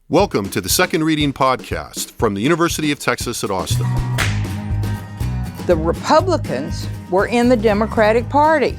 Welcome to the Second Reading Podcast from the University of Texas at Austin. The Republicans were in the Democratic Party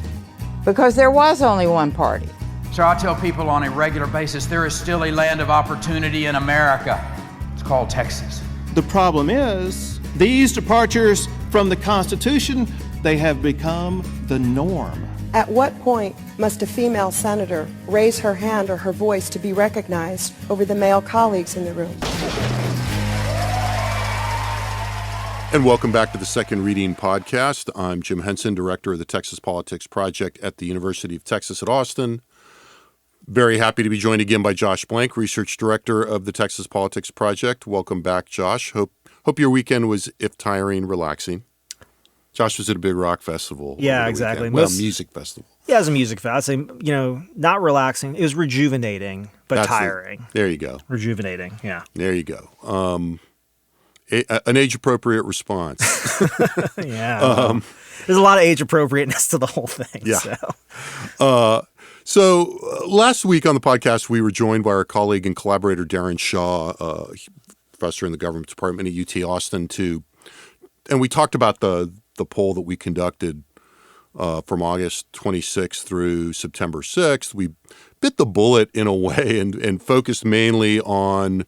because there was only one party. So I tell people on a regular basis, there is still a land of opportunity in America. It's called Texas. The problem is, these departures from the Constitution, they have become the norm. At what point must a female senator raise her hand or her voice to be recognized over the male colleagues in the room? And welcome back to the Second Reading Podcast. I'm Jim Henson, Director of the Texas Politics Project at the University of Texas at Austin. Very happy to be joined again by Josh Blank, Research Director of the Texas Politics Project. Welcome back, Josh. Hope your weekend was, if tiring, relaxing. Josh was at a big rock festival. Yeah, exactly. Well, music festival. Yeah, it was a music festival. I'd say, not relaxing. It was rejuvenating, but tiring. There you go. Rejuvenating, yeah. There you go. An age-appropriate response. Yeah. There's a lot of age-appropriateness to the whole thing. Yeah. So last week on the podcast, we were joined by our colleague and collaborator, Darren Shaw, professor in the government department at UT Austin, and we talked about the poll that we conducted from August 26th through September 6th. We bit the bullet in a way and focused mainly on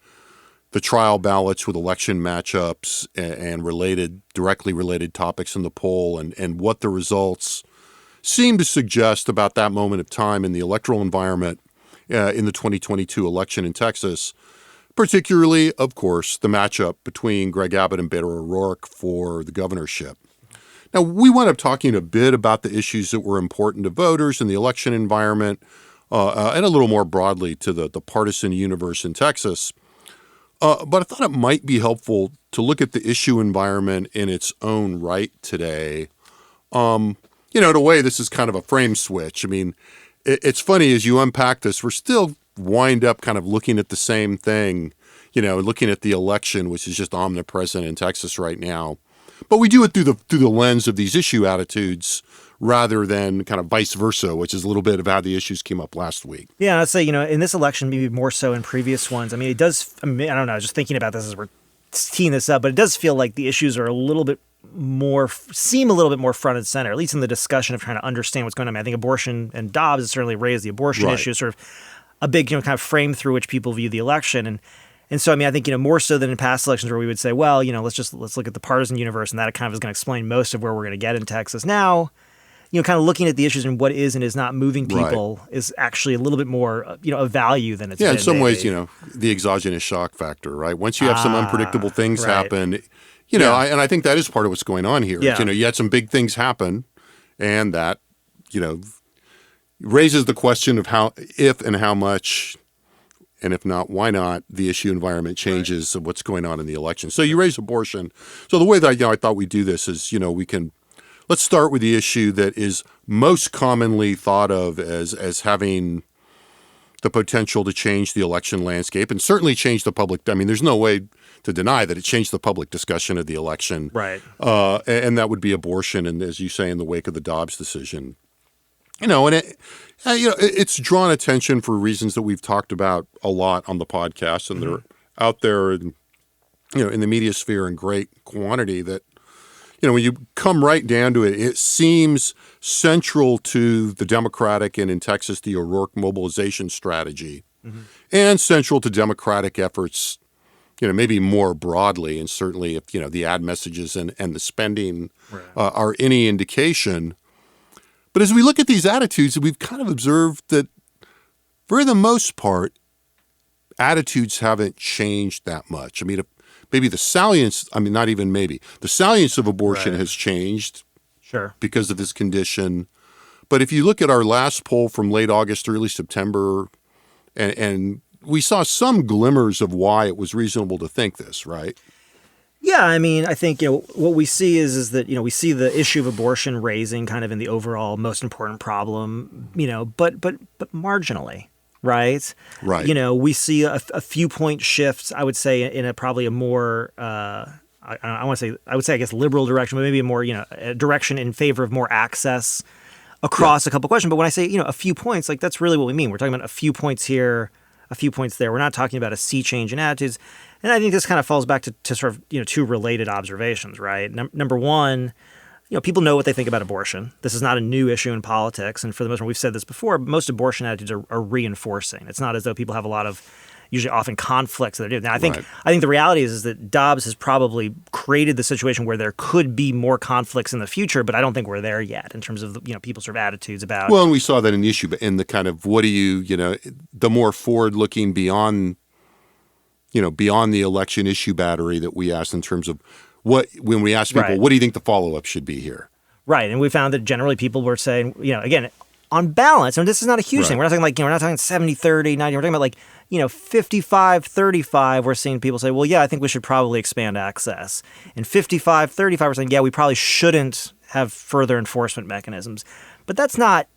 the trial ballots with election matchups and directly related topics in the poll and what the results seem to suggest about that moment of time in the electoral environment in the 2022 election in Texas, particularly, of course, the matchup between Greg Abbott and Beto O'Rourke for the governorship. Now, we wound up talking a bit about the issues that were important to voters in the election environment and a little more broadly to the partisan universe in Texas. But I thought it might be helpful to look at the issue environment in its own right today. In a way, this is kind of a frame switch. I mean, it's funny as you unpack this, we're still wind up kind of looking at the same thing, looking at the election, which is just omnipresent in Texas right now. But we do it through the lens of these issue attitudes rather than kind of vice versa, which is a little bit of how the issues came up last week. Yeah, I'd say, in this election, maybe more so in previous ones. I mean, it does, I don't know, just thinking about this as we're teeing this up, but it does feel like the issues are seem a little bit more front and center, at least in the discussion of trying to understand what's going on. I mean, I think abortion and Dobbs has certainly raised the abortion issue, sort of a big, kind of frame through which people view the election. And so, I mean, I think, more so than in past elections where we would say, well, let's look at the partisan universe and that kind of is going to explain most of where we're going to get in Texas. Now, kind of looking at the issues and what is and is not moving people is actually a little bit more, of value than it's been. Yeah, in some ways, the exogenous shock factor, right? Once you have some unpredictable things happen, and I think that is part of what's going on here. Yeah. You had some big things happen and that, raises the question of how, if and how much, and if not, why not, the issue environment changes of what's going on in the election. So you raise abortion. So the way that I thought we'd do this is, let's start with the issue that is most commonly thought of as having the potential to change the election landscape and certainly change the public. I mean, there's no way to deny that it changed the public discussion of the election. Right. And that would be abortion. And as you say, in the wake of the Dobbs decision, it's drawn attention for reasons that we've talked about a lot on the podcast, and they're out there, in the media sphere in great quantity. That when you come right down to it, it seems central to the Democratic and in Texas the O'Rourke mobilization strategy, and central to Democratic efforts, maybe more broadly, and certainly if the ad messages and the spending are any indication. But as we look at these attitudes, we've kind of observed that for the most part, attitudes haven't changed that much. I mean, maybe the salience, not even maybe, the salience of abortion has changed because of this condition. But if you look at our last poll from late August, early September, and we saw some glimmers of why it was reasonable to think this, right? Yeah, I mean, I think, what we see is that, we see the issue of abortion raising kind of in the overall most important problem, but marginally, right? Right. We see a few point shifts, I would say, in probably a more, I would say, I guess, liberal direction, but maybe a more, a direction in favor of more access across a couple questions. But when I say, a few points, like that's really what we mean. We're talking about a few points here a few points there. We're not talking about a sea change in attitudes. And I think this kind of falls back to sort of, two related observations, right? Number one, people know what they think about abortion. This is not a new issue in politics. And for the most part, we've said this before, most abortion attitudes are reinforcing. It's not as though people have a lot of usually often conflicts that they're doing. Now, I think the reality is that Dobbs has probably created the situation where there could be more conflicts in the future, but I don't think we're there yet in terms of people's sort of attitudes about. Well, and we saw that in the issue, but in the kind of what do you the more forward-looking beyond the election issue battery that we asked in terms of when we asked people, what do you think the follow-up should be here? Right, and we found that generally people were saying, again, on balance, and this is not a huge thing. We're not talking we're not talking 70-30, 90. We're talking about 55-35, we're seeing people say, well, yeah, I think we should probably expand access. And 55-35, we're saying, yeah, we probably shouldn't have further enforcement mechanisms. But that's not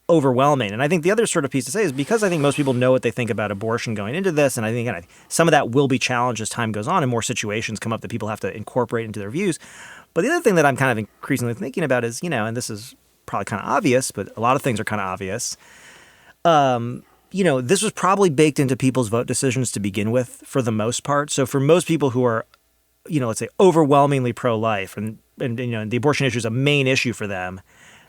overwhelming. And I think the other sort of piece to say is because I think most people know what they think about abortion going into this, and I think some of that will be challenged as time goes on and more situations come up that people have to incorporate into their views. But the other thing that I'm kind of increasingly thinking about is, and this is probably kind of obvious, but a lot of things are kind of obvious. This was probably baked into people's vote decisions to begin with for the most part. So for most people who are, let's say overwhelmingly pro-life and the abortion issue is a main issue for them,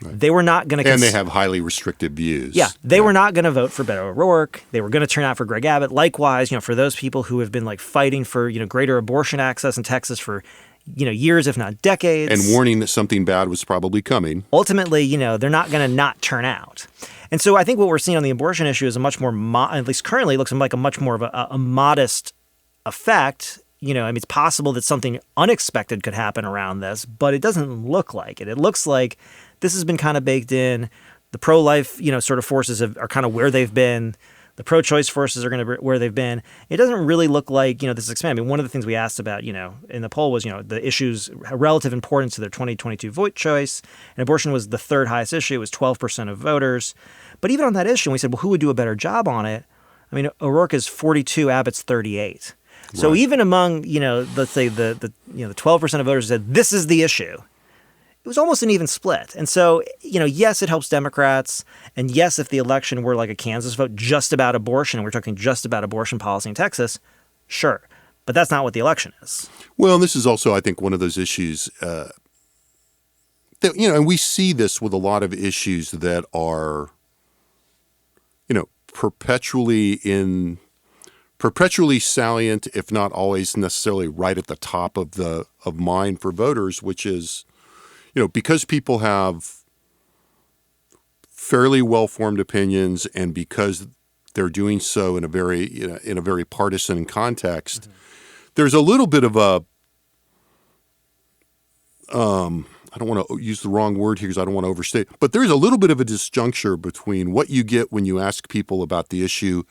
they were not going to... And they have highly restrictive views. Yeah, they were not going to vote for Beto O'Rourke. They were going to turn out for Greg Abbott. Likewise, for those people who have been fighting for, greater abortion access in Texas for, years, if not decades. And warning that something bad was probably coming. Ultimately, they're not going to not turn out. And so I think what we're seeing on the abortion issue is a much more, at least currently, looks like a much more of a modest effect. It's possible that something unexpected could happen around this, but it doesn't look like it. It looks like this has been kind of baked in. The pro-life, sort of forces are kind of where they've been. The pro-choice forces are going to be where they've been. It doesn't really look like, this is expanding. One of the things we asked about, in the poll was, the issues, relative importance to their 2022 vote choice. And abortion was the third highest issue. It was 12% of voters. But even on that issue, we said, well, who would do a better job on it? I mean, O'Rourke is 42, Abbott's 38. So even among, let's say the 12% of voters said, this is the issue. It was almost an even split. And so, yes, it helps Democrats. And yes, if the election were like a Kansas vote just about abortion, and we're talking just about abortion policy in Texas, sure. But that's not what the election is. Well, and this is also, I think, one of those issues that, and we see this with a lot of issues that are, perpetually salient, if not always necessarily right at the top of mind for voters, which is, because people have fairly well-formed opinions and because they're doing so in a very partisan context, there's a little bit of a I don't want to use the wrong word here because I don't want to overstate, but there's a little bit of a disjuncture between what you get when you ask people about the issue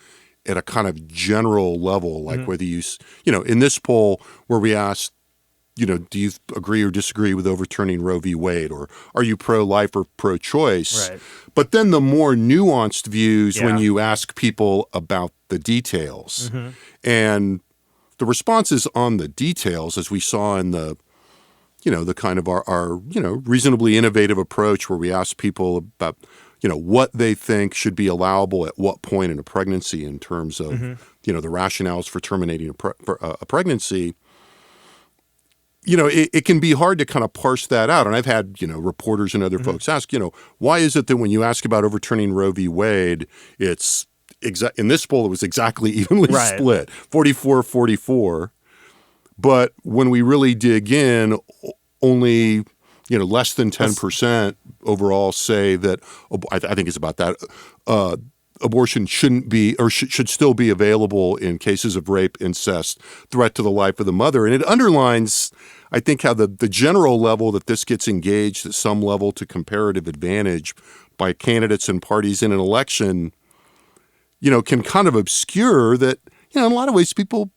at a kind of general level, like whether you in this poll where we asked, do you agree or disagree with overturning Roe v. Wade, or are you pro-life or pro-choice? Right. But then the more nuanced views when you ask people about the details. And the responses on the details, as we saw in the the kind of our reasonably innovative approach where we ask people about, what they think should be allowable at what point in a pregnancy in terms of, the rationales for terminating a pregnancy. It can be hard to kind of parse that out. And I've had, reporters and other folks ask, why is it that when you ask about overturning Roe v. Wade, it's in this poll, it was exactly evenly split, 44-44. But when we really dig in, only, less than 10% overall say that, I think it's about that, abortion shouldn't be or should still be available in cases of rape, incest, threat to the life of the mother. And it underlines, I think, how the general level that this gets engaged at some level to comparative advantage by candidates and parties in an election, can kind of obscure that, in a lot of ways people,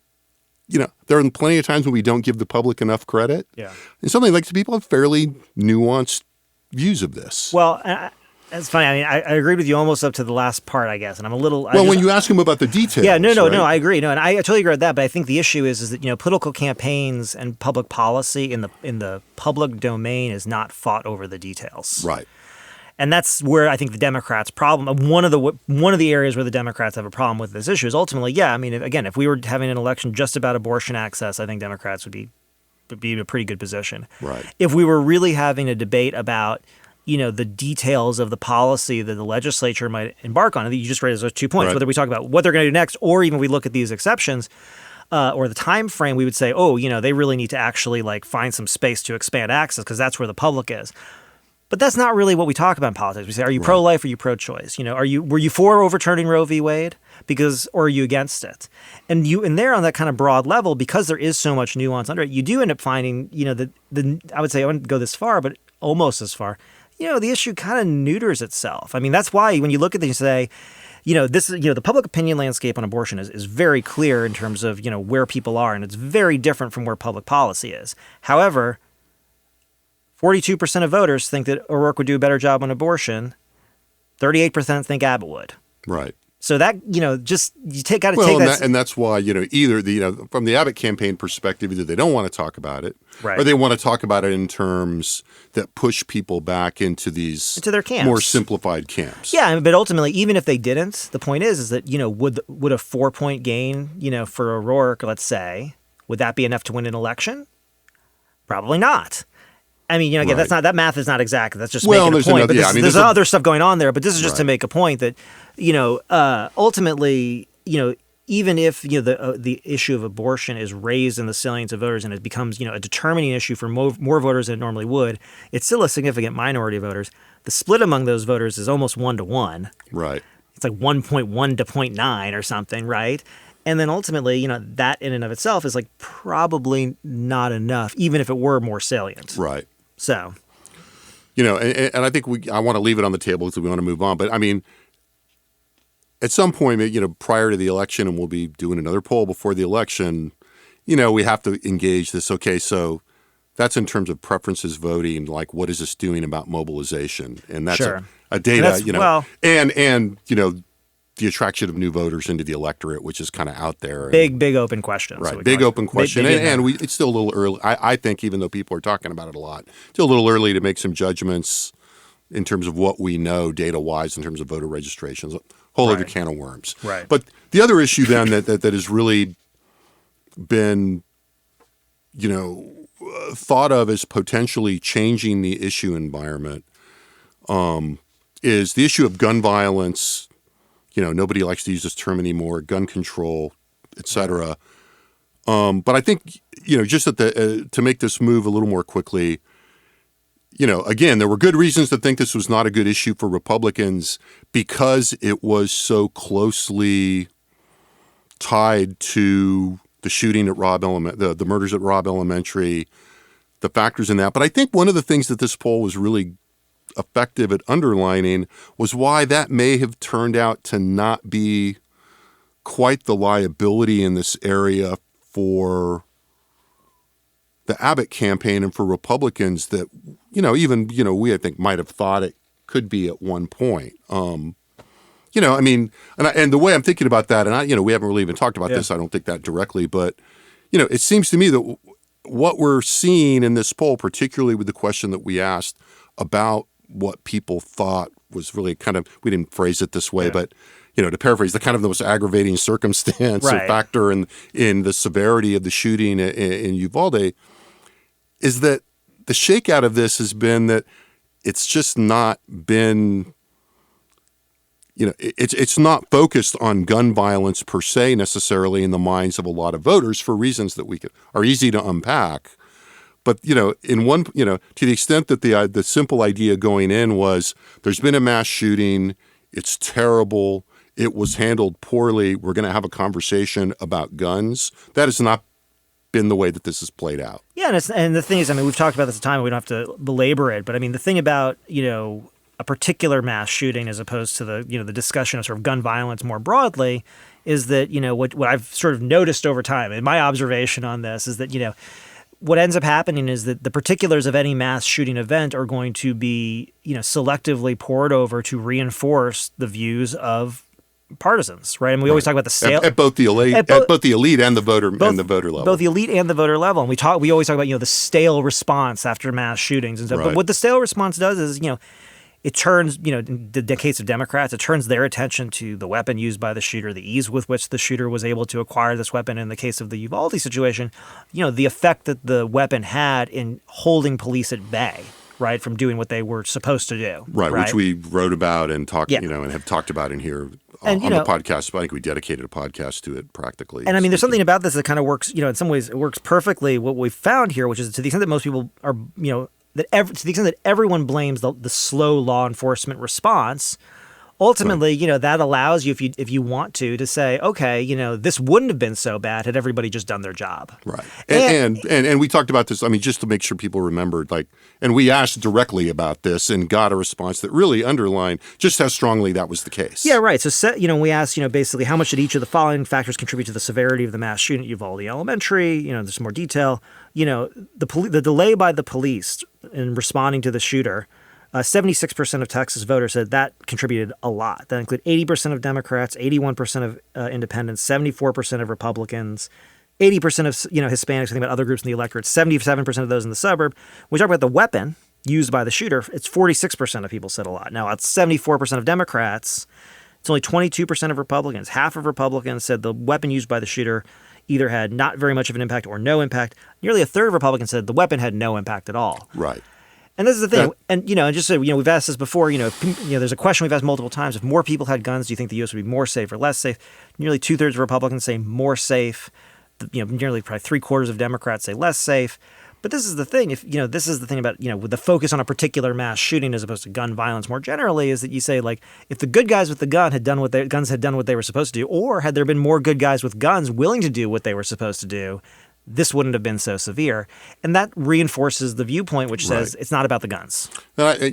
there are plenty of times when we don't give the public enough credit. Yeah. And something like people have fairly nuanced views of this. Well, it's funny. I mean, I agreed with you almost up to the last part, I guess. And I'm a little... when you ask them about the details. Yeah, no, I agree. No, and I totally agree with that. But I think the issue is that, political campaigns and public policy in the public domain is not fought over the details. Right. And that's where I think the Democrats' problem, one of the areas where the Democrats have a problem with this issue is ultimately, if we were having an election just about abortion access, I think Democrats would be in a pretty good position. Right. If we were really having a debate about, the details of the policy that the legislature might embark on, you just raised those 2 points, Right. whether we talk about what they're going to do next, or even we look at these exceptions, or the time frame, we would say, they really need to actually find some space to expand access because that's where the public is. But that's not really what we talk about in politics. We say, are you pro-life or are you pro-choice? Were you for overturning Roe v. Wade or are you against it? And there on that kind of broad level, because there is so much nuance under it, you do end up finding, I would say I wouldn't go this far, but almost as far. The issue kind of neuters itself. I mean, that's why when you look at these, you say, the public opinion landscape on abortion is very clear in terms of, where people are, and it's very different from where public policy is. However, 42% of voters think that O'Rourke would do a better job on abortion. 38% think Abbott would. Right. So that, just you got to take that. And that's why, either from the Abbott campaign perspective, either they don't want to talk about it, right, or they want to talk about it in terms that push people back into their camps, more simplified camps. Yeah, but ultimately, even if they didn't, the point is that, would a 4-point gain, for O'Rourke, let's say, would that be enough to win an election? Probably not. I mean, again, right. that math is not exact. That's just making a point. But there's other stuff going on there. But this is just right. to make a point that, ultimately, even if the issue of abortion is raised in the salience of voters and it becomes a determining issue for more voters than it normally would, it's still a significant minority of voters. The split among those voters is almost 1-to-1. Right. It's like 1.1 to 0.9 or something, right? And then ultimately, that in and of itself is probably not enough, even if it were more salient. Right. So, and I think I want to leave it on the table because we want to move on. But I mean, at some point, prior to the election, and we'll be doing another poll before the election, we have to engage this. Okay, so that's in terms of preferences voting. What is this doing about mobilization? And that's sure. a data, and the attraction of new voters into the electorate, which is kind of out there. Big open question. Right, big open question. It's still a little early. I think even though people are talking about it a lot, still a little early to make some judgments in terms of what we know data-wise in terms of voter registrations. A whole other can of worms. Right. But the other issue then that has really been, thought of as potentially changing the issue environment is the issue of gun violence. Nobody likes to use this term anymore, gun control, et cetera. But I think, just to make this move a little more quickly, again, there were good reasons to think this was not a good issue for Republicans because it was so closely tied to the shooting at the murders at Robb Elementary, the factors in that. But I think one of the things that this poll was really effective at underlining was why that may have turned out to not be quite the liability in this area for the Abbott campaign and for Republicans that, we I think might have thought it could be at one point. And the way I'm thinking about that, and we haven't really even talked about this, I don't think that directly, but, it seems to me that what we're seeing in this poll, particularly with the question that we asked about what people thought was really kind of, we didn't phrase it this way, but, to paraphrase, the kind of the most aggravating circumstance or factor in the severity of the shooting in Uvalde is that the shakeout of this has been that it's just not been, it's not focused on gun violence per se necessarily in the minds of a lot of voters for reasons that are easy to unpack. But, to the extent that the simple idea going in was there's been a mass shooting, it's terrible, it was handled poorly, we're going to have a conversation about guns, that has not been the way that this has played out. Yeah, and the thing is, we've talked about this at the time, we don't have to belabor it, but the thing about, a particular mass shooting as opposed to the discussion of sort of gun violence more broadly is that, what I've sort of noticed over time, and my observation on this is that, what ends up happening is that the particulars of any mass shooting event are going to be, selectively poured over to reinforce the views of partisans, right? And we always talk about the sale at both the elite, and the voter level, both the elite and the voter level. And we always talk about the stale response after mass shootings and stuff. Right. But what the stale response does is it turns, in the case of Democrats, it turns their attention to the weapon used by the shooter, the ease with which the shooter was able to acquire this weapon. In the case of the Uvalde situation, the effect that the weapon had in holding police at bay, right, from doing what they were supposed to do. Right, which we wrote about and talked, and have talked about in here on the podcast. I think we dedicated a podcast to it practically. And I mean, there's something about this that kind of works, in some ways it works perfectly what we found here, which is to the extent that most people are, to the extent that everyone blames the slow law enforcement response, ultimately, that allows you, if you want to say, okay, this wouldn't have been so bad had everybody just done their job. Right. And we talked about this, just to make sure people remembered, and we asked directly about this and got a response that really underlined just how strongly that was the case. Yeah, right. So, we asked, basically, how much did each of the following factors contribute to the severity of the mass shooting at Uvalde Elementary? There's some more detail. The delay by the police in responding to the shooter, 76% of Texas voters said that contributed a lot. That included 80% of Democrats, 81% of independents, 74% of Republicans, 80% of Hispanics. I think about other groups in the electorate, 77% of those in the suburb. When we talk about the weapon used by the shooter, it's 46% of people said a lot. Now, it's 74% of Democrats. It's only 22% of Republicans. Half of Republicans said the weapon used by the shooter either had not very much of an impact or no impact. Nearly a third of Republicans said the weapon had no impact at all. Right. And this is the thing, and just so we've asked this before. There's a question we've asked multiple times: if more people had guns, do you think the U.S. would be more safe or less safe? Nearly 2/3 of Republicans say more safe. Nearly probably 3/4 of Democrats say less safe. But this is the thing: this is the thing about with the focus on a particular mass shooting as opposed to gun violence more generally, is that you say if the good guys with the guns had done what they were supposed to do, or had there been more good guys with guns willing to do what they were supposed to do, this wouldn't have been so severe. And that reinforces the viewpoint which says it's not about the guns. I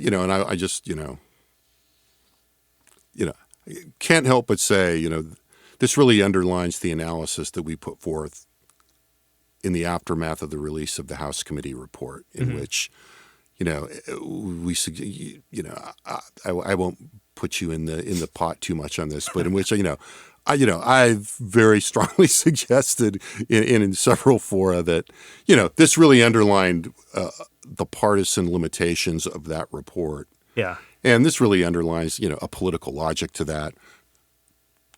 just, can't help but say, this really underlines the analysis that we put forth in the aftermath of the release of the House committee report, in which, we, I won't put you in the pot too much on this, but in which, I've very strongly suggested in several fora that, this really underlined the partisan limitations of that report. Yeah. And this really underlines, a political logic to that.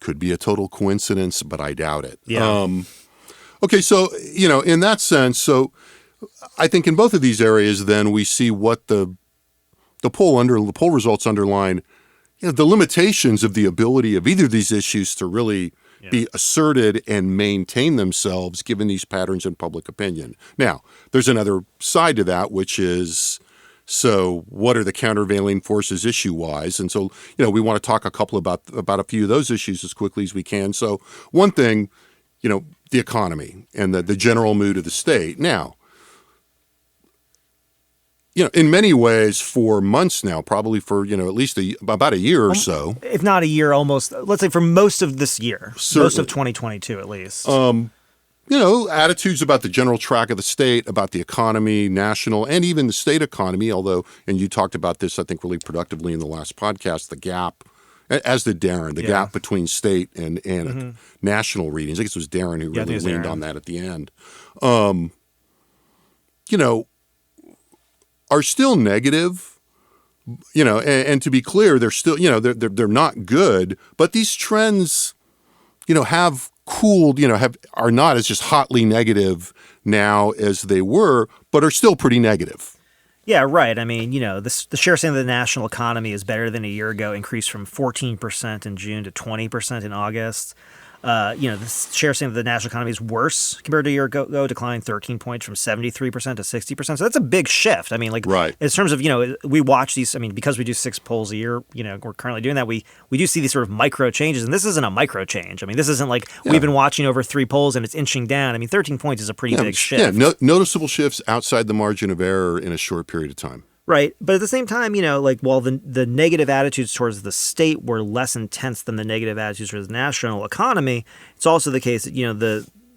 Could be a total coincidence, but I doubt it. Yeah. Okay, so, in that sense, so I think in both of these areas, then we see what the poll results underline, the limitations of the ability of either of these issues to really be asserted and maintain themselves given these patterns in public opinion. Now, there's another side to that, which is, so what are the countervailing forces issue-wise? And so, we want to talk a couple about a few of those issues as quickly as we can. So one thing, the economy and the general mood of the state. Now, in many ways, for months now, probably for, at least about a year or so. If not a year, almost, let's say for most of this year, certainly. Most of 2022 at least. Attitudes about the general track of the state, about the economy, national, and even the state economy, although, and you talked about this, I think, really productively in the last podcast, the gap, as did Darren, gap between state and national readings. I guess it was Darren who really leaned on that at the end. Are still negative, and to be clear, they're still, they're not good, but these trends, have cooled, are not as just hotly negative now as they were, but are still pretty negative. Yeah, right. I mean, the share saying that the national economy is better than a year ago increased from 14% in June to 20% in August. The share saying that the national economy is worse compared to a year ago declined 13 points from 73% to 60%. So that's a big shift. I mean, right. In terms of, we watch these, because we do 6 polls a year, we're currently doing that. We do see these sort of micro changes, and this isn't a micro change. I mean, this isn't we've been watching over 3 polls and it's inching down. I mean, 13 points is a pretty big shift. Yeah, noticeable shifts outside the margin of error in a short period of time. Right. But at the same time, while the negative attitudes towards the state were less intense than the negative attitudes towards the national economy, it's also the case that,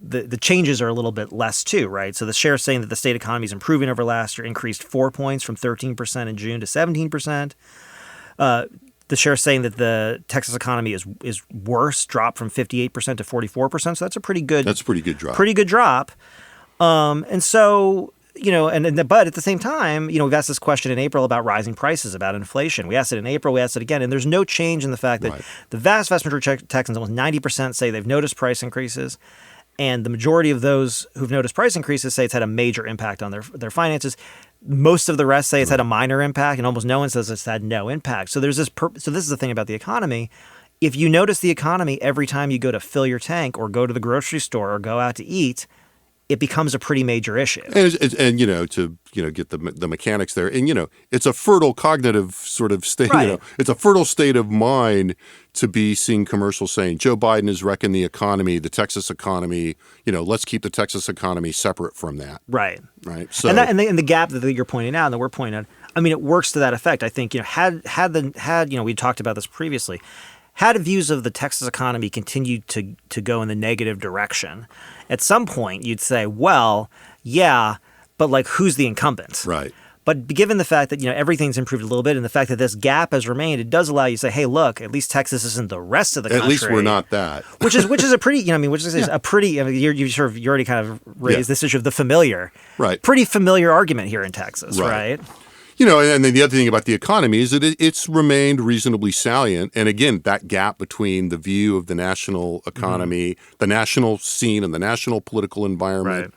the changes are a little bit less too, right? So the share saying that the state economy is improving over last year increased 4 points from 13% in June to 17%. The share saying that the Texas economy is worse dropped from 58% to 44%. So that's a pretty good drop. And so, But at the same time, we've asked this question in April about rising prices, about inflation. We asked it in April, we asked it again, and there's no change in the fact that the vast majority of Texans, almost 90%, say they've noticed price increases. And the majority of those who've noticed price increases say it's had a major impact on their finances. Most of the rest say it's had a minor impact, and almost no one says it's had no impact. So there's this. So this is the thing about the economy. If you notice the economy every time you go to fill your tank or go to the grocery store or go out to eat, it becomes a pretty major issue. And to get the mechanics there, and it's a fertile cognitive sort of state. Right. It's a fertile state of mind to be seeing commercials saying Joe Biden is wrecking the economy, the Texas economy. Let's keep the Texas economy separate from that. Right. Right. So and the gap that you're pointing out and that we're pointing out, I mean, it works to that effect. I think had we talked about this previously. Had views of the Texas economy continued to go in the negative direction, at some point you'd say, well, yeah, but like who's the incumbent? Right. But given the fact that everything's improved a little bit and the fact that this gap has remained, it does allow you to say, hey, look, at least Texas isn't the rest of the country. At least we're not that. which is a pretty, a pretty. You already kind of raised this issue of the familiar, right? Pretty familiar argument here in Texas, right? And then the other thing about the economy is that it's remained reasonably salient. And again, that gap between the view of the national economy, the national scene, and the national political environment,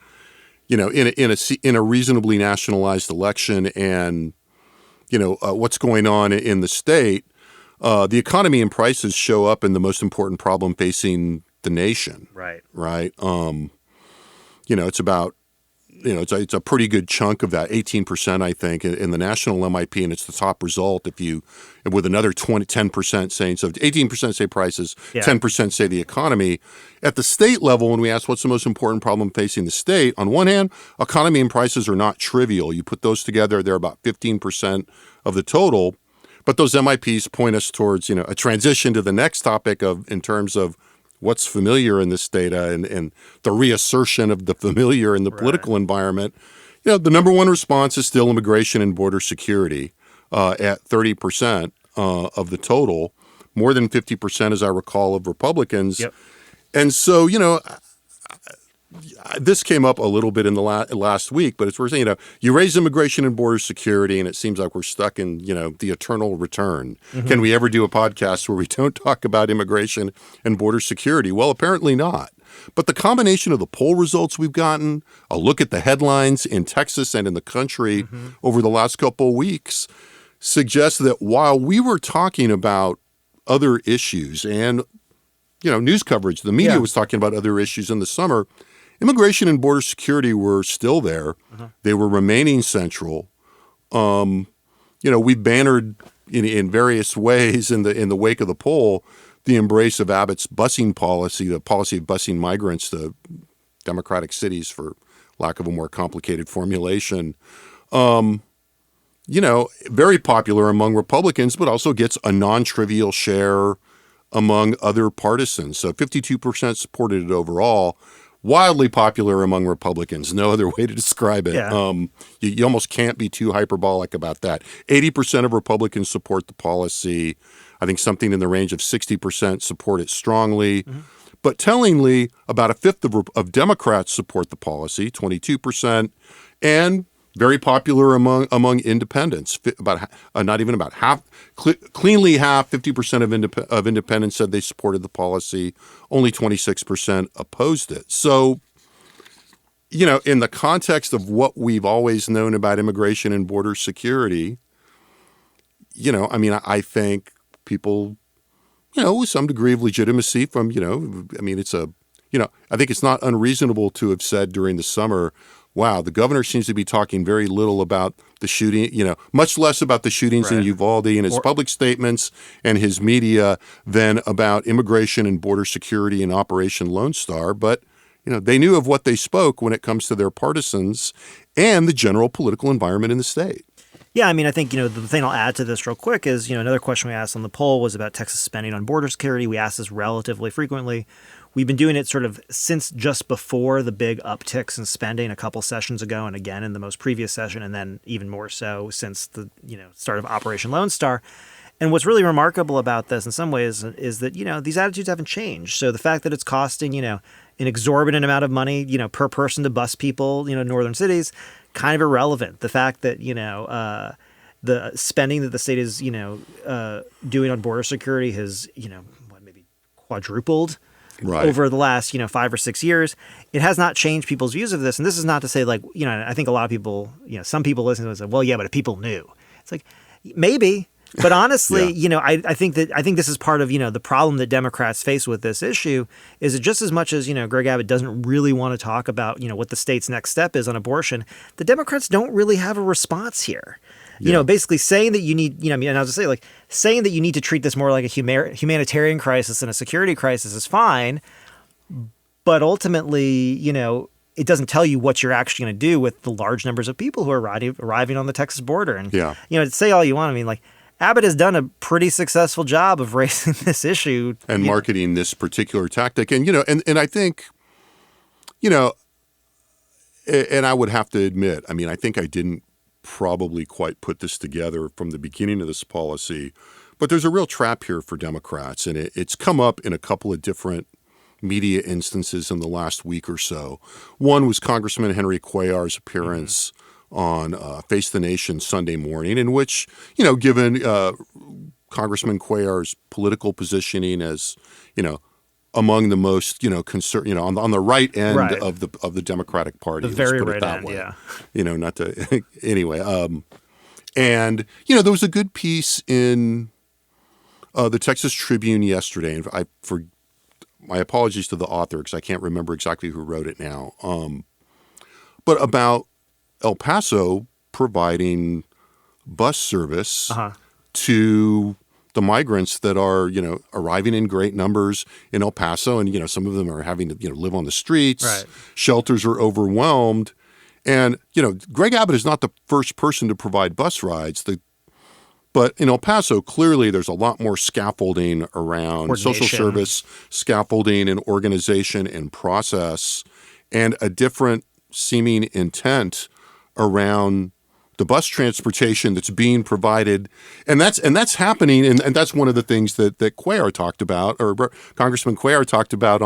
in a reasonably nationalized election, and what's going on in the state, the economy and prices show up in the most important problem facing the nation. Right. Right. It's about. It's a pretty good chunk of that, 18%, I think, in the national MIP, and it's the top result with another 10% saying, so 18% say prices, 10% say the economy. At the state level, when we ask what's the most important problem facing the state, on one hand, economy and prices are not trivial. You put those together, they're about 15% of the total, but those MIPs point us towards, a transition to the next topic in terms of what's familiar in this data and the reassertion of the familiar in the political environment. The number one response is still immigration and border security at 30% of the total, more than 50%, as I recall, of Republicans. Yep. And so, this came up a little bit in the last week, but it's worth saying, you raise immigration and border security, and it seems like we're stuck in, the eternal return. Mm-hmm. Can we ever do a podcast where we don't talk about immigration and border security? Well, apparently not. But the combination of the poll results we've gotten, a look at the headlines in Texas and in the country over the last couple of weeks, suggests that while we were talking about other issues and, news coverage, the media was talking about other issues in the summer, immigration and border security were still there. They were remaining central. We bannered in various ways in the wake of the poll the embrace of Abbott's busing policy, the policy of busing migrants to Democratic cities, for lack of a more complicated formulation. Very popular among Republicans, but also gets a non-trivial share among other partisans. So 52% supported it overall. Wildly popular among Republicans. No other way to describe it. Yeah. You almost can't be too hyperbolic about that. 80% of Republicans support the policy. I think something in the range of 60% support it strongly. Mm-hmm. But tellingly, about a fifth of Democrats support the policy, 22%, and very popular among independents. Not even about half, cleanly half, 50% of independents said they supported the policy. Only 26% opposed it. So, in the context of what we've always known about immigration and border security, I think people, with some degree of legitimacy from, I think it's not unreasonable to have said during the summer, wow, the governor seems to be talking very little about the shooting, much less about the shootings in Uvalde in his public statements and his media than about immigration and border security and Operation Lone Star. But, they knew of what they spoke when it comes to their partisans and the general political environment in the state. Yeah, I think, the thing I'll add to this real quick is, another question we asked on the poll was about Texas spending on border security. We asked this relatively frequently. We've been doing it sort of since just before the big upticks in spending a couple sessions ago, and again in the most previous session, and then even more so since the start of Operation Lone Star. And what's really remarkable about this in some ways is that, these attitudes haven't changed. So the fact that it's costing, an exorbitant amount of money, per person to bus people, northern cities, kind of irrelevant. The fact that, the spending that the state is, doing on border security has, maybe quadrupled over the last, 5 or 6 years. It has not changed people's views of this. And this is not to say, like, I think a lot of people, some people listen to it and say, well, yeah, but if people knew. It's like, maybe. But honestly, I think this is part of, the problem that Democrats face with this issue is that just as much as, Greg Abbott doesn't really want to talk about, what the state's next step is on abortion, the Democrats don't really have a response here. Basically saying that you need, and I was just saying, like, saying that you need to treat this more like a humanitarian crisis than a security crisis is fine. But ultimately, it doesn't tell you what you're actually going to do with the large numbers of people who are arriving on the Texas border. And, say all you want. I mean, like, Abbott has done a pretty successful job of raising this issue. And marketing this particular tactic. And, and I think, and I would have to admit, I mean, I think I didn't probably quite put this together from the beginning of this policy, but there's a real trap here for Democrats. And it's come up in a couple of different media instances in the last week or so. One was Congressman Henry Cuellar's appearance on Face the Nation Sunday morning, in which, given Congressman Cuellar's political positioning as, among the most, on the right end of the Democratic Party, the very right end, way. Not to anyway. And there was a good piece in the Texas Tribune yesterday, and for my apologies to the author because I can't remember exactly who wrote it now, but about El Paso providing bus service to the migrants that are, arriving in great numbers in El Paso. And, some of them are having to, live on the streets. Right. Shelters are overwhelmed. And, Greg Abbott is not the first person to provide bus rides. But in El Paso, clearly there's a lot more scaffolding around social service, scaffolding and organization and process, and a different seeming intent around the bus transportation that's being provided. And that's happening. And that's one of the things that Cuellar talked about, or Congressman Cuellar talked about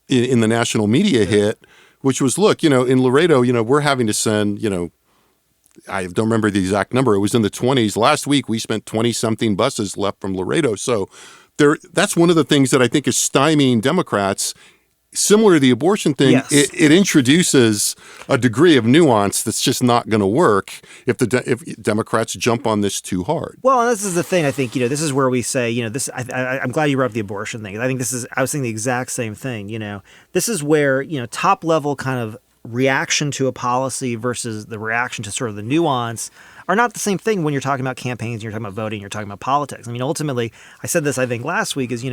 in the national media hit, which was, look, in Laredo, we're having to send, I don't remember the exact number. It was in the 20s. Last week, we spent 20-something buses left from Laredo. So that's one of the things that I think is stymieing Democrats. Similar to the abortion thing, it introduces a degree of nuance that's just not going to work if Democrats jump on this too hard. Well, and this is the thing. I think this is where we say this. I'm glad you brought up the abortion thing. I think I was saying the exact same thing. This is where top level kind of reaction to a policy versus the reaction to sort of the nuance are not the same thing when you're talking about campaigns, and you're talking about voting, you're talking about politics. I mean, ultimately, I said this I think last week is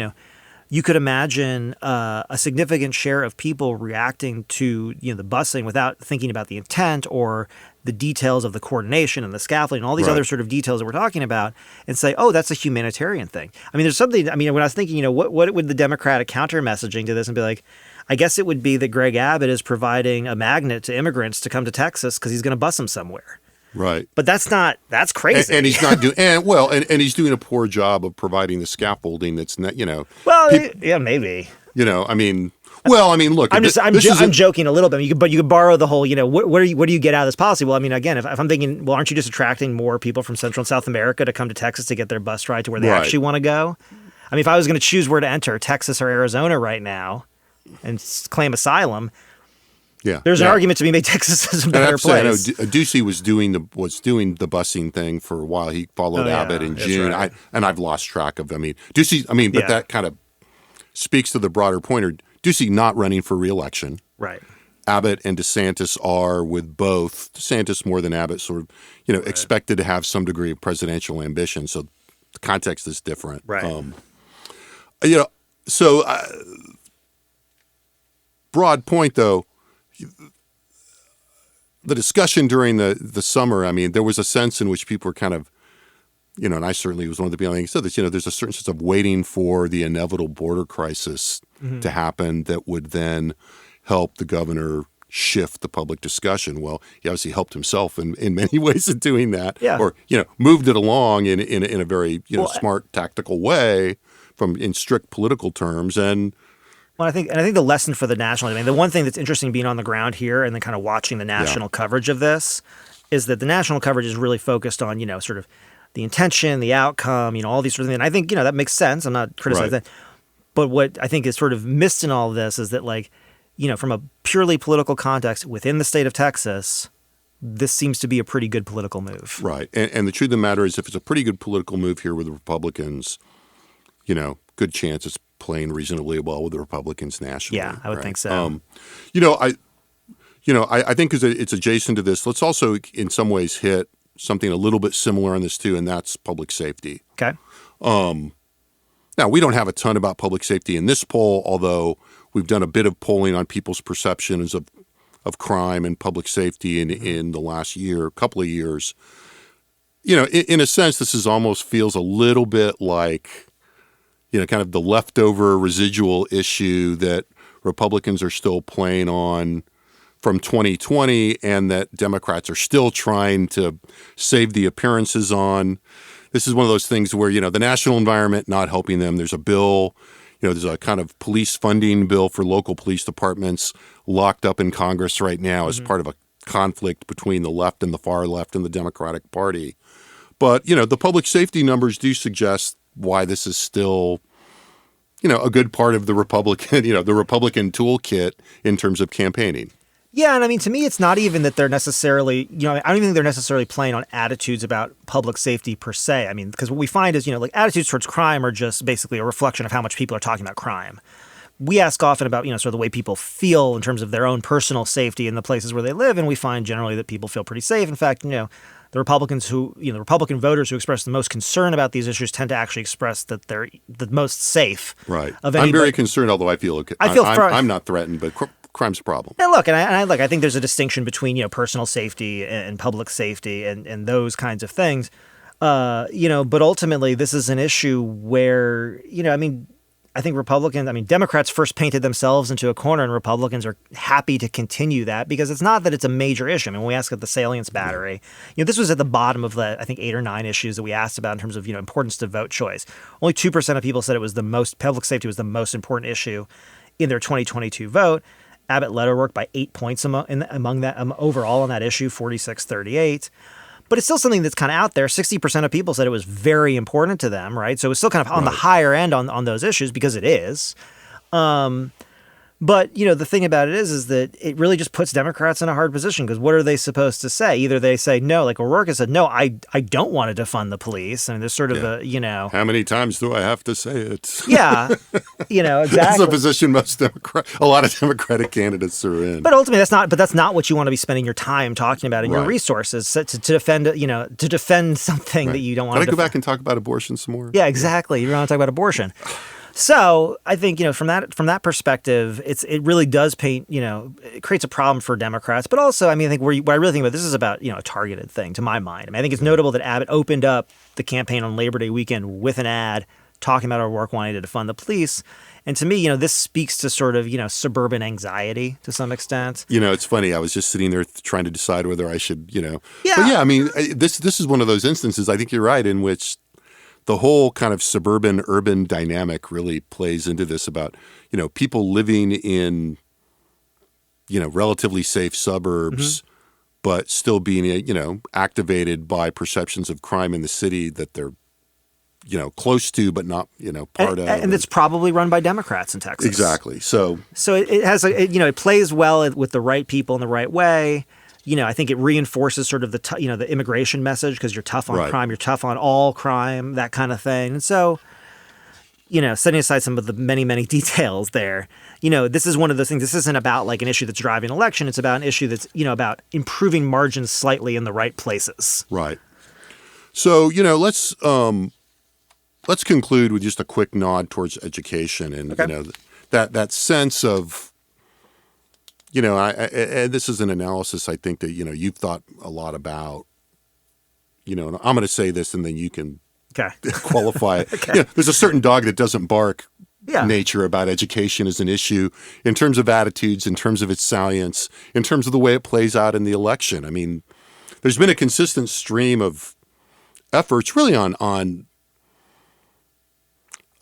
you could imagine a significant share of people reacting to the busing without thinking about the intent or the details of the coordination and the scaffolding and all these other sort of details that we're talking about, and say, oh, that's a humanitarian thing. I mean, there's something. I mean, when I was thinking, what would the Democratic counter messaging to this and be like? I guess it would be that Greg Abbott is providing a magnet to immigrants to come to Texas because he's going to bus them somewhere. Right. But that's crazy. And he's not doing, and he's doing a poor job of providing the scaffolding that's not, Well, yeah, maybe. I mean, look. I'm joking a little bit, but you could borrow the whole, what do you get out of this policy? Well, I mean, again, if I'm thinking, well, aren't you just attracting more people from Central and South America to come to Texas to get their bus ride to where they actually want to go? I mean, if I was going to choose where to enter, Texas or Arizona right now, and claim asylum, there's an argument to be made. Texas is a better place. I know Ducey was doing the busing thing for a while. He followed Abbott in June. Right. I've lost track of. Ducey. But that kind of speaks to the broader point. Or Ducey not running for re-election. Right. Abbott and DeSantis are, with both DeSantis more than Abbott, sort of expected to have some degree of presidential ambition. So the context is different. Right. Broad point, though, the discussion during the summer, I mean, there was a sense in which people were kind of, and I certainly was one of the people who said this, there's a certain sense of waiting for the inevitable border crisis to happen that would then help the governor shift the public discussion. Well, he obviously helped himself in many ways in doing that, or, moved it along in a very, smart, tactical way in strict political terms. And Well, I think the lesson for the national, I mean, the one thing that's interesting being on the ground here and then kind of watching the national coverage of this is that the national coverage is really focused on, sort of the intention, the outcome, all these sort of things. And I think, that makes sense. I'm not criticizing that. But what I think is sort of missed in all of this is that, like, from a purely political context within the state of Texas, this seems to be a pretty good political move. Right. And the truth of the matter is, if it's a pretty good political move here with the Republicans, good chance it's playing reasonably well with the Republicans nationally. Yeah, I would think so. I think because it's adjacent to this, let's also in some ways hit something a little bit similar on this too, and that's public safety. Okay. Now, we don't have a ton about public safety in this poll, although we've done a bit of polling on people's perceptions of crime and public safety in the last couple of years. In a sense, this almost feels a little bit like, kind of the leftover residual issue that Republicans are still playing on from 2020 and that Democrats are still trying to save the appearances on. This is one of those things where, the national environment not helping them. There's a bill, there's a kind of police funding bill for local police departments locked up in Congress right now as part of a conflict between the left and the far left in the Democratic Party. But, the public safety numbers do suggest why this is still, a good part of the Republican, the Republican toolkit in terms of campaigning. Yeah, and I mean, to me, it's not even that they're necessarily, I don't even think they're necessarily playing on attitudes about public safety per se. I mean, because what we find is, like attitudes towards crime are just basically a reflection of how much people are talking about crime. We ask often about, sort of the way people feel in terms of their own personal safety in the places where they live, and we find generally that people feel pretty safe. In fact, the Republicans the Republican voters who express the most concern about these issues tend to actually express that they're the most safe. Right. Of anybody. I'm very concerned, although I feel okay. I'm not threatened, but crime's a problem. And look, I think there's a distinction between personal safety and public safety and those kinds of things. But ultimately, this is an issue where I think Democrats first painted themselves into a corner, and Republicans are happy to continue that because it's not that it's a major issue. I mean, when we ask about the salience battery, this was at the bottom of the, I think, 8 or 9 issues that we asked about in terms of, importance to vote choice. Only 2% of people said it was public safety was the most important issue in their 2022 vote. Abbott led O'Rourke by 8 points among that overall on that issue, 46-38. But it's still something that's kind of out there. 60% of people said it was very important to them, right? So it's still kind of on the higher end on those issues because it is. But, the thing about it is that it really just puts Democrats in a hard position because what are they supposed to say? Either they say, no, like O'Rourke has said, no, I don't want to defund the police. I mean, there's sort of How many times do I have to say it? Yeah, exactly. That's the position a lot of Democratic candidates are in. But ultimately, that's not what you want to be spending your time talking about and your resources to defend, to defend something that you don't want to Can I go back and talk about abortion some more? Yeah, exactly. You want to talk about abortion. So I think, from that perspective, it really does paint, it creates a problem for Democrats. But also, I think what I really think about this is about, a targeted thing to my mind. I think it's notable that Abbott opened up the campaign on Labor Day weekend with an ad talking about O'Rourke wanting to defund the police. And to me, this speaks to sort of, suburban anxiety to some extent. It's funny. I was just sitting there trying to decide whether I should, Yeah. But yeah, this is one of those instances, I think you're right, in which the whole kind of suburban-urban dynamic really plays into this about, people living in, relatively safe suburbs, but still being, activated by perceptions of crime in the city that they're, close to, but not, part of. And it's probably run by Democrats in Texas. Exactly. So it has, it plays well with the right people in the right way. I think it reinforces sort of the immigration message because you're tough on crime, you're tough on all crime, that kind of thing. And so, setting aside some of the many, many details there, this is one of those things. This isn't about like an issue that's driving election. It's about an issue that's, about improving margins slightly in the right places. Right. So, let's conclude with just a quick nod towards education and, that sense of, and this is an analysis I think that, you've thought a lot about, and I'm going to say this and then you can qualify it. There's a certain dog that doesn't bark nature about education as an issue in terms of attitudes, in terms of its salience, in terms of the way it plays out in the election. I mean, there's been a consistent stream of efforts really on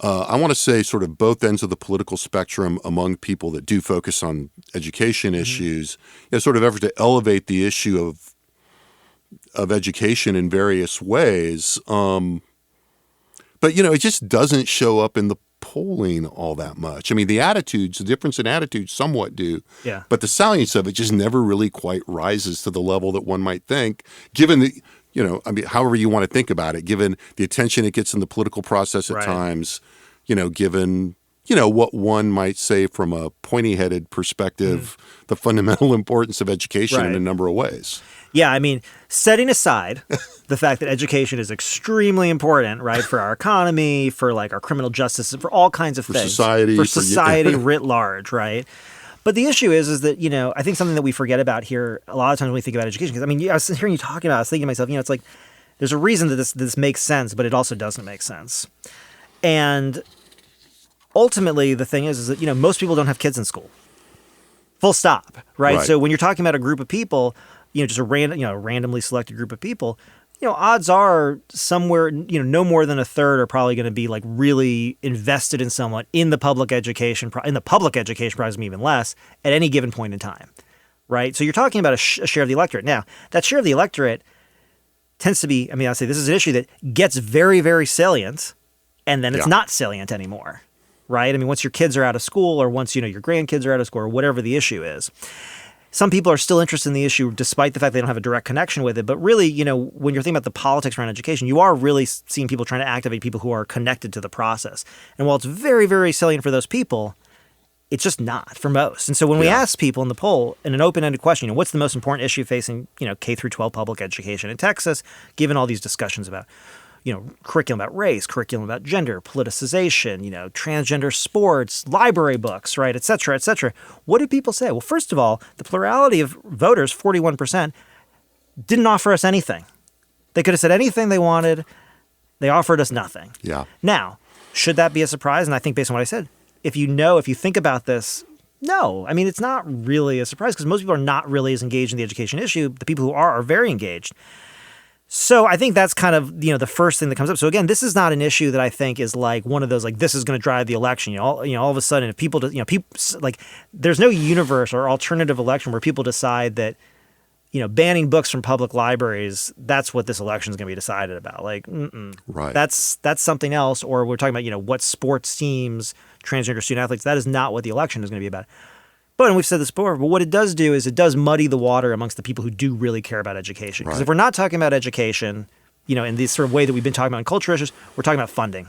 I want to say sort of both ends of the political spectrum among people that do focus on education issues, sort of effort to elevate the issue of education in various ways. But, it just doesn't show up in the polling all that much. I mean, the difference in attitudes somewhat do. Yeah. But the salience of it just never really quite rises to the level that one might think, given the, however you want to think about it, given the attention it gets in the political process at times, given, what one might say from a pointy-headed perspective, the fundamental importance of education in a number of ways. Yeah, I mean, setting aside the fact that education is extremely important, right, for our economy, for like our criminal justice, for all kinds of things. For society writ large, right? But the issue is that, I think something that we forget about here a lot of times when we think about education, because I mean, I was hearing you talking about it, I was thinking to myself, it's like there's a reason that this makes sense, but it also doesn't make sense. And ultimately, the thing is that, most people don't have kids in school. Full stop, right? So when you're talking about a group of people, just a randomly selected group of people, odds are somewhere, no more than a third are probably going to be like really invested in someone in the public education, probably even less at any given point in time, right? So you're talking about a share of the electorate. Now, that share of the electorate tends to be, I'll say this is an issue that gets very, very salient, and then it's not salient anymore, right? I mean, once your kids are out of school, or once, your grandkids are out of school, or whatever the issue is. Some people are still interested in the issue despite the fact they don't have a direct connection with it. But really, when you're thinking about the politics around education, you are really seeing people trying to activate people who are connected to the process. And while it's very, very salient for those people, it's just not for most. And so when we ask people in the poll, in an open-ended question, what's the most important issue facing, K through 12 public education in Texas, given all these discussions about, curriculum about race, curriculum about gender, politicization, transgender sports, library books, right, et cetera, et cetera. What do people say? Well, first of all, the plurality of voters, 41%, didn't offer us anything. They could have said anything they wanted. They offered us nothing. Yeah. Now, should that be a surprise? And I think based on what I said, if you think about this, no. I mean, it's not really a surprise because most people are not really as engaged in the education issue. The people who are very engaged. So I think that's kind of, the first thing that comes up. So again, this is not an issue that I think is like one of those, like, this is going to drive the election. All of a sudden, if people, there's no universe or alternative election where people decide that, banning books from public libraries, that's what this election is going to be decided about. Like, right. That's something else. Or we're talking about, what sports teams, transgender student athletes, that is not what the election is going to be about. But, and we've said this before, but what it does do is it does muddy the water amongst the people who do really care about education. Because if we're not talking about education, in this sort of way that we've been talking about in culture issues, we're talking about funding.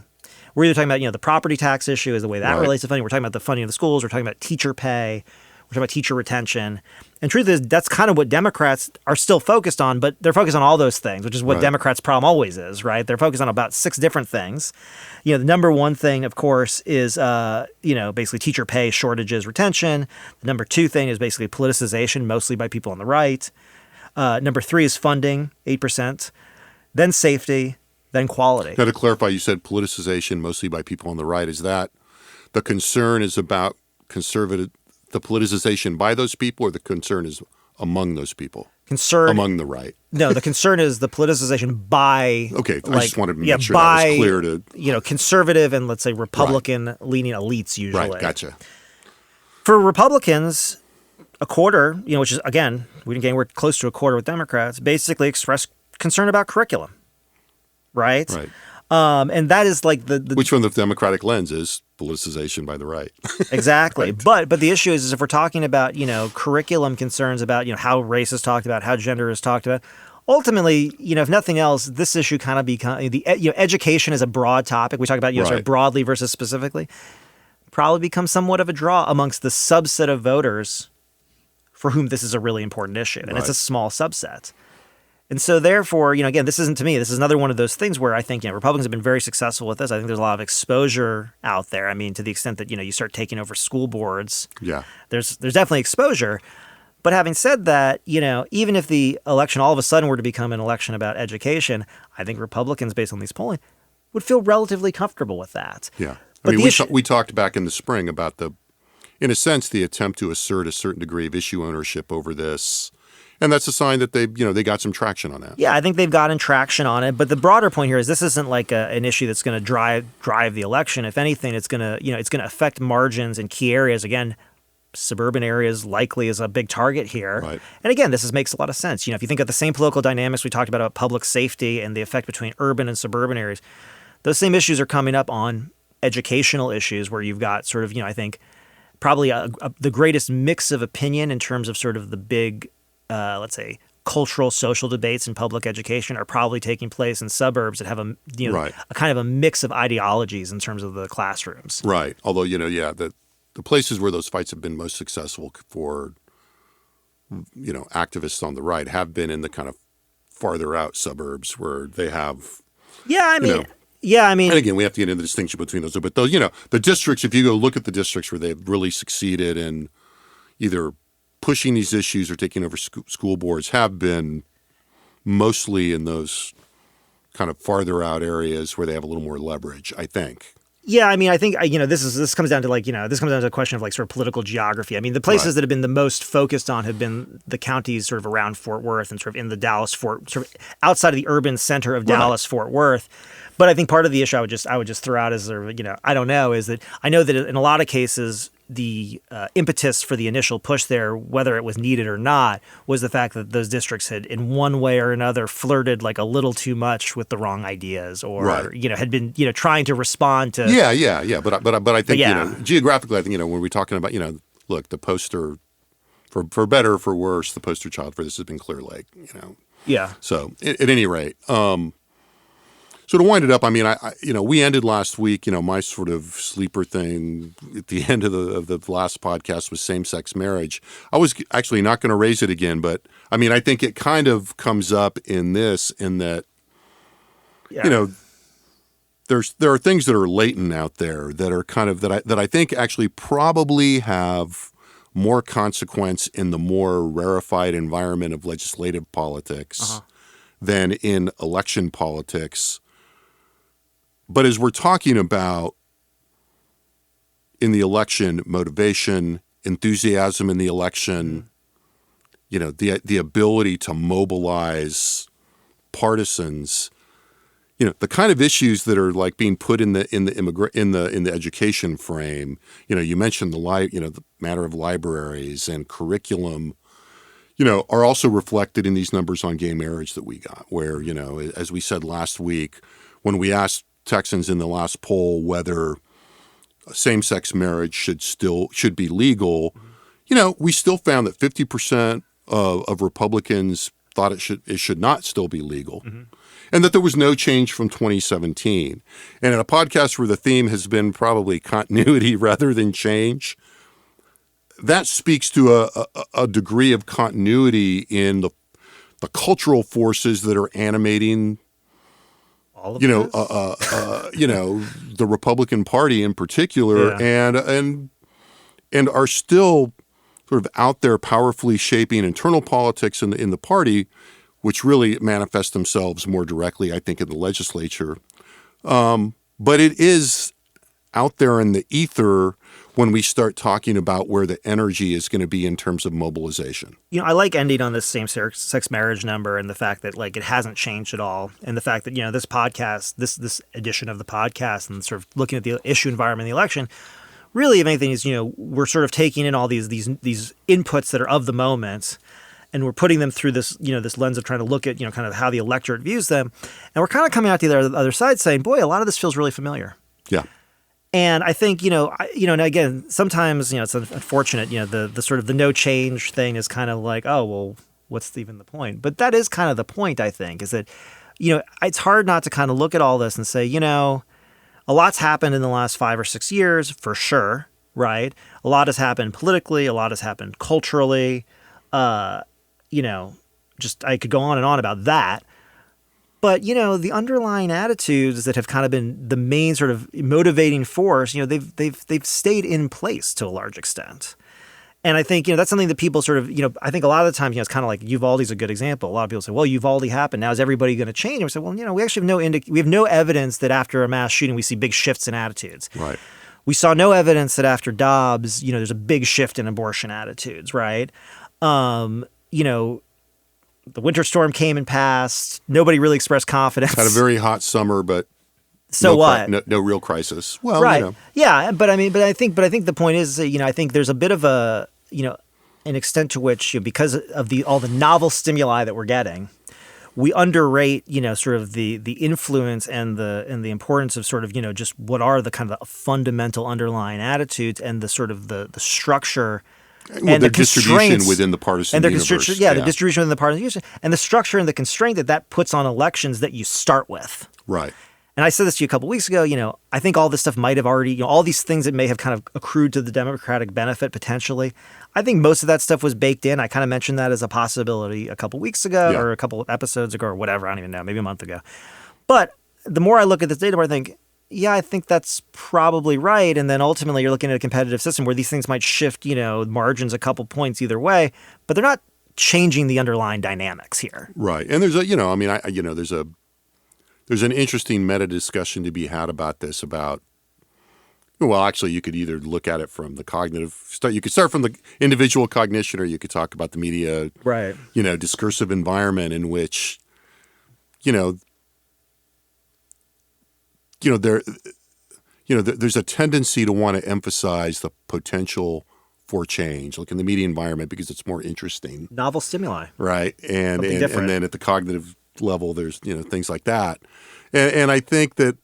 We're either talking about, the property tax issue is the way that relates to funding. We're talking about the funding of the schools. We're talking about teacher pay. We're talking about teacher retention. And truth is, that's kind of what Democrats are still focused on, but they're focused on all those things, which is what Democrats' problem always is, right? They're focused on about 6 different things. The number one thing, of course, is, basically teacher pay, shortages, retention. The number 2 thing is basically politicization, mostly by people on the right. Number 3 is funding, 8%. Then safety, then quality. Now, to clarify, you said politicization, mostly by people on the right. Is that the concern is about the politicization by those people, or the concern is among those people? Among the right. No, the concern is the politicization by. Okay, I just wanted to make sure that was clear to. Conservative and, let's say, Republican-leaning elites usually. Right, gotcha. For Republicans, a quarter, which is, again, we didn't get anywhere close to a quarter with Democrats, basically expressed concern about curriculum, right? Right. And that is like the which from the Democratic lens is politicization by the right. Exactly. Right. But the issue is if we're talking about, curriculum concerns about, how race is talked about, how gender is talked about, ultimately, if nothing else, this issue kind of becomes education is a broad topic. We talk about, sort of broadly versus specifically, probably becomes somewhat of a draw amongst the subset of voters for whom this is a really important issue. And it's a small subset. And so therefore, again, this isn't to me, this is another one of those things where I think, Republicans have been very successful with this. I think there's a lot of exposure out there. I mean, to the extent that, you start taking over school boards, there's definitely exposure. But having said that, even if the election all of a sudden were to become an election about education, I think Republicans, based on these polling, would feel relatively comfortable with that. Yeah. We talked back in the spring about in a sense, the attempt to assert a certain degree of issue ownership over this. And that's a sign that they got some traction on that. Yeah, I think they've gotten traction on it. But the broader point here is this isn't like an issue that's going to drive the election. If anything, it's going to affect margins in key areas. Again, suburban areas likely is a big target here. Right. And again, this makes a lot of sense. If you think of the same political dynamics we talked about public safety and the effect between urban and suburban areas, those same issues are coming up on educational issues where you've got sort of, I think probably the greatest mix of opinion in terms of sort of the big, let's say, cultural, social debates in public education are probably taking place in suburbs that have a kind of a mix of ideologies in terms of the classrooms. Right. Although, the places where those fights have been most successful for, activists on the right have been in the kind of farther out suburbs where they have, and again, we have to get into the distinction between those. But those, the districts, if you go look at the districts where they've really succeeded in either pushing these issues or taking over school boards, have been mostly in those kind of farther out areas where they have a little more leverage, I think. Yeah, I think this comes down to a question of like sort of political geography. The places that have been the most focused on have been the counties sort of around Fort Worth and sort of in the sort of outside of the urban center of Dallas, Fort Worth. But I think part of the issue I would just throw out is sort of, I don't know, is that I know that in a lot of cases the impetus for the initial push there, whether it was needed or not, was the fact that those districts had in one way or another flirted like a little too much with the wrong ideas or, had been, trying to respond to. Yeah. But I think, geographically, I think, when we're talking about, look, the poster, for better or for worse, the poster child for this has been Clear Lake, Yeah. So at any rate, so to wind it up, we ended last week, my sort of sleeper thing at the end of the last podcast was same-sex marriage. I was actually not going to raise it again, but I think it kind of comes up in this, in that, there are things that are latent out there that are kind of that I think actually probably have more consequence in the more rarefied environment of legislative politics than in election politics. But as we're talking about in the election, motivation, enthusiasm in the election, the ability to mobilize partisans, the kind of issues that are like being put in the education frame. You mentioned the matter of libraries and curriculum, are also reflected in these numbers on gay marriage that we got, where, as we said last week, when we asked Texans in the last poll whether same-sex marriage should be legal, we still found that 50% of Republicans thought it should not still be legal, and that there was no change from 2017. And in a podcast where the theme has been probably continuity rather than change, that speaks to a degree of continuity in the cultural forces that are animating the Republican Party in particular, and are still sort of out there powerfully shaping internal politics in the party, which really manifest themselves more directly, I think, in the legislature. But it is out there in the ether when we start talking about where the energy is going to be in terms of mobilization. I like ending on this same-sex marriage number and the fact that like it hasn't changed at all, and the fact that this podcast, this edition of the podcast, and sort of looking at the issue environment in the election, really, if anything, is we're sort of taking in all these inputs that are of the moment, and we're putting them through this this lens of trying to look at kind of how the electorate views them, and we're kind of coming out to the other side saying, boy, a lot of this feels really familiar. Yeah. And I think, and again, sometimes, it's unfortunate, the sort of the no change thing is kind of like, oh, well, what's even the point? But that is kind of the point, I think, is that, it's hard not to kind of look at all this and say, a lot's happened in the last 5 or 6 years, for sure, right? A lot has happened politically, a lot has happened culturally, just I could go on and on about that. But, the underlying attitudes that have kind of been the main sort of motivating force, they've stayed in place to a large extent. And I think, that's something that people sort of, I think a lot of the time, it's kind of like Uvalde's a good example. A lot of people say, well, Uvalde happened. Now is everybody going to change? And we say, well, we actually have we have no evidence that after a mass shooting, we see big shifts in attitudes. Right. We saw no evidence that after Dobbs, there's a big shift in abortion attitudes, right? the winter storm came and passed. Nobody really expressed confidence. Had a very hot summer, but so what? No real crisis. Well, right. you know. Yeah, but I think the point is, I think there's a bit of a, an extent to which, because of all the novel stimuli that we're getting, we underrate, sort of the influence and the importance of sort of, just what are the kind of the fundamental underlying attitudes and the sort of the structure and the distribution within the partisan universe. The distribution within the partisan universe and the structure and the constraint that puts on elections that you start with. Right. And I said this to you a couple of weeks ago, I think all this stuff might have already, all these things that may have kind of accrued to the Democratic benefit potentially. I think most of that stuff was baked in. I kind of mentioned that as a possibility a couple of weeks ago or a couple of episodes ago or whatever. I don't even know, maybe a month ago. But the more I look at this data, the more I think, I think that's probably right. And then ultimately you're looking at a competitive system where these things might shift, margins a couple points either way, but they're not changing the underlying dynamics here. Right. And there's there's an interesting meta discussion to be had about this well, actually, you could either look at it from the you could start from the individual cognition, or you could talk about the media, right? Discursive environment in which, there's a tendency to want to emphasize the potential for change, like in the media environment, because it's more interesting, novel stimuli, right? And then at the cognitive level, there's things like that, and I think that.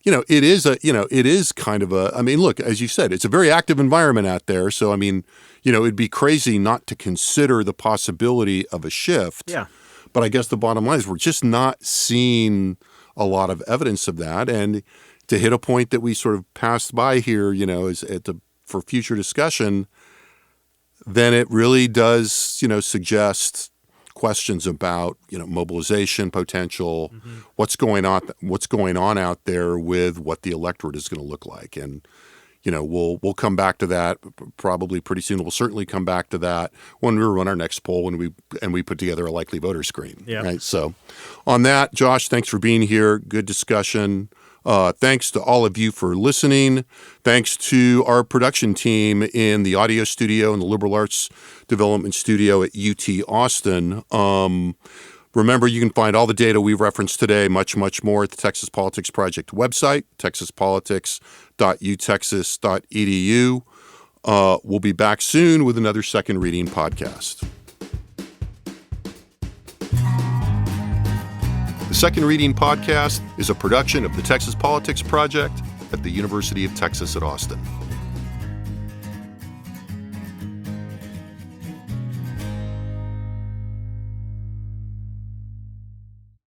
It is kind of look, as you said, it's a very active environment out there. So, it'd be crazy not to consider the possibility of a shift. Yeah. But I guess the bottom line is we're just not seeing a lot of evidence of that. And to hit a point that we sort of passed by here, for future discussion, then it really does, suggest questions about mobilization potential, what's going on out there with what the electorate is going to look like, and we'll come back to that probably pretty soon. We'll certainly come back to that when we run our next poll when we put together a likely voter screen. Yeah. Right. So, on that, Josh, thanks for being here. Good discussion. Thanks to all of you for listening. Thanks to our production team in the audio studio and the liberal arts development studio at UT Austin. Remember, you can find all the data we referenced today, much, much more at the Texas Politics Project website, texaspolitics.utexas.edu. We'll be back soon with another Second Reading podcast. The Second Reading podcast is a production of the Texas Politics Project at the University of Texas at Austin.